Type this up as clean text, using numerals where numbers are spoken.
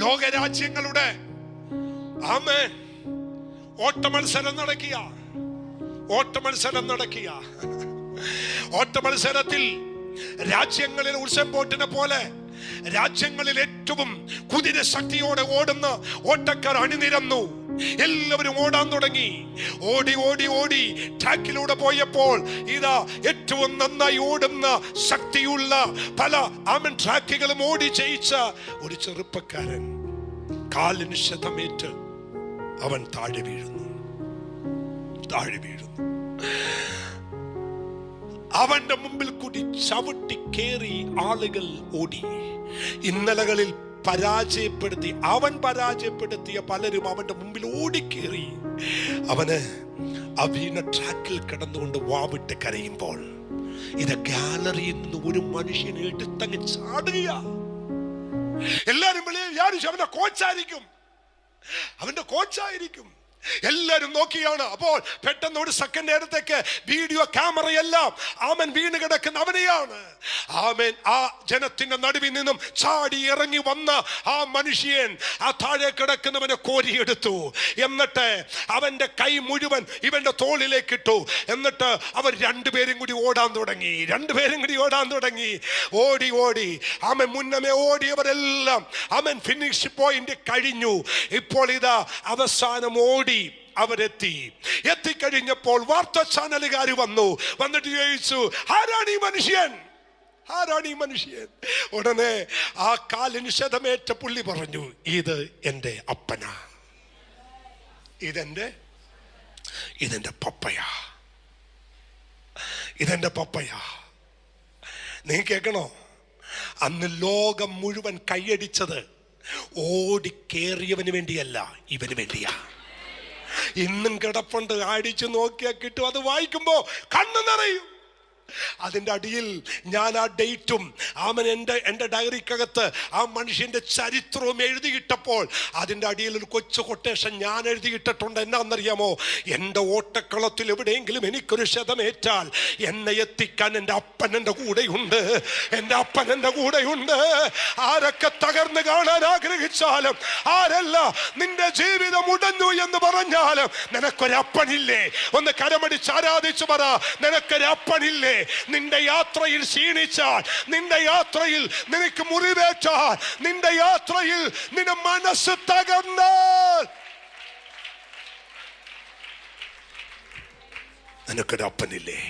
ലോകരാജ്യങ്ങളുടെ ആമേൻ ഓട്ടമത്സരം നടക്കുക. ഓട്ടമത്സരത്തിൽ രാജ്യങ്ങളിൽ ഉത്സവോട്ടിനെ പോലെ രാജ്യങ്ങളിൽ ഏറ്റവും കുതിര ശക്തിയോടെ ഓടുന്ന ഓട്ടക്കാർ അണിനിരന്നു. എല്ലാവരും ഓടാൻ തുടങ്ങി. ഓടി ഓടി ഓടി ട്രാക്കിലൂടെ പോയപ്പോൾ ഇതാ ഏറ്റവും നന്നായി ഓടുന്ന ശക്തിയുള്ള പല ആമൻ ട്രാക്കുകളും ഓടി ജയിച്ച ഒരു ചെറുപ്പക്കാരൻ കാലിന് ക്ഷതമേറ്റ് അവൻ താഴെ വീഴുന്നു. അവന്റെ മുമ്പിൽ കൂടി ചവിട്ടി കേറി ആളുകൾ ഓടി. ഇന്നലകളിൽ അവൻ പരാജയപ്പെടുത്തിയ പലരും അവന്റെ മുമ്പിൽ ഓടിക്കേറി. അവന് വീണ ട്രാക്കിൽ കിടന്നുകൊണ്ട് വാവിട്ട് കരയുമ്പോൾ ഇത് ഗാലറിയിൽ നിന്ന് ഒരു മനുഷ്യനെ എടുത്തങ്ങ് ചാടുക. എല്ലാരും വിചാരിച്ചു അവന്റെ കോച്ചായിരിക്കും. എല്ലാരും നോക്കിയാണ്. അപ്പോൾ പെട്ടെന്ന് ഒരു സെക്കൻഡ് നേരത്തേക്ക് വീഡിയോ ക്യാമറയെല്ലാം ആമൻ വീണ് കിടക്കുന്ന അവനെയാണ്. ആമൻ ആ ജനത്തിന്റെ നടുവിൽ നിന്നും ചാടി ഇറങ്ങി വന്ന ആ മനുഷ്യൻ ആ താഴെ കിടക്കുന്നവനെ കോരിയെടുത്തു. എന്നിട്ട് അവന്റെ കൈ മുഴുവൻ ഇവന്റെ തോളിലേക്ക് ഇട്ടു. എന്നിട്ട് അവർ രണ്ടുപേരും കൂടി ഓടാൻ തുടങ്ങി. ഓടി ആമൻ മുന്നമേ ഓടിയവരെല്ലാം ആമൻ ഫിനിഷ് പോയിന്റ് കഴിഞ്ഞു. ഇപ്പോൾ ഇതാ അവസാനം ഓടി എത്തിക്കഴിഞ്ഞപ്പോൾ വാർത്താ ചാനലുകാർ വന്നിട്ട് ചോദിച്ചു, ആരാണ് ഈ മനുഷ്യൻ? ഉടനെ ആ കാലിന് ക്ഷതമേറ്റ പുള്ളി പറഞ്ഞു, ഇത് എന്റെ അപ്പനാ, ഇതെന്റെ പപ്പയാ. നീ കേൾക്കണോ? അന്ന് ലോകം മുഴുവൻ കൈയടിച്ചത് ഓടിക്കേറിയവന് വേണ്ടിയല്ല, ഇവന് വേണ്ടിയാ. ഇന്നും കിടപ്പുണ്ട്, അടിച്ചു നോക്കിയാൽ കിട്ടും. അത് വായിക്കുമ്പോ കണ്ണു നിറയും. അതിൻ്റെ അടിയിൽ ഞാൻ ആ ഡേറ്റും എൻ്റെ ഡയറിക്കകത്ത് ആ മനുഷ്യൻ്റെ ചരിത്രവും എഴുതിയിട്ടപ്പോൾ അതിൻ്റെ അടിയിൽ ഒരു കൊച്ചു കൊട്ടേഷൻ ഞാൻ എഴുതിയിട്ടിട്ടുണ്ട്. എന്നാന്നറിയാമോ? എൻ്റെ ഓട്ടക്കളത്തിൽ എവിടെയെങ്കിലും എനിക്കൊരു ക്ഷതമേറ്റാൽ എന്നെ എത്തിക്കാൻ എൻ്റെ അപ്പൻ എൻ്റെ കൂടെയുണ്ട്. ആരൊക്കെ തകർന്ന് കാണാൻ ആഗ്രഹിച്ചാലും, ആരല്ല നിന്റെ ജീവിതം ഉടഞ്ഞു എന്ന് പറഞ്ഞാലും, നിനക്കൊരപ്പനില്ലേ? ഒന്ന് കരമടിച്ച് ആരാധിച്ചു പറ, നിനക്കൊരപ്പനില്ലേ? നിന്റെ യാത്രയിൽ ക്ഷീണിച്ചാൽ, നിന്റെ യാത്രയിൽ നിനക്ക് മുറിവേറ്റാൽ, നിന്റെ യാത്രയിൽ നിന്റെ മനസ്സ് തകർന്നാൽ, നിനക്കൊരപ്പനില്ലേ?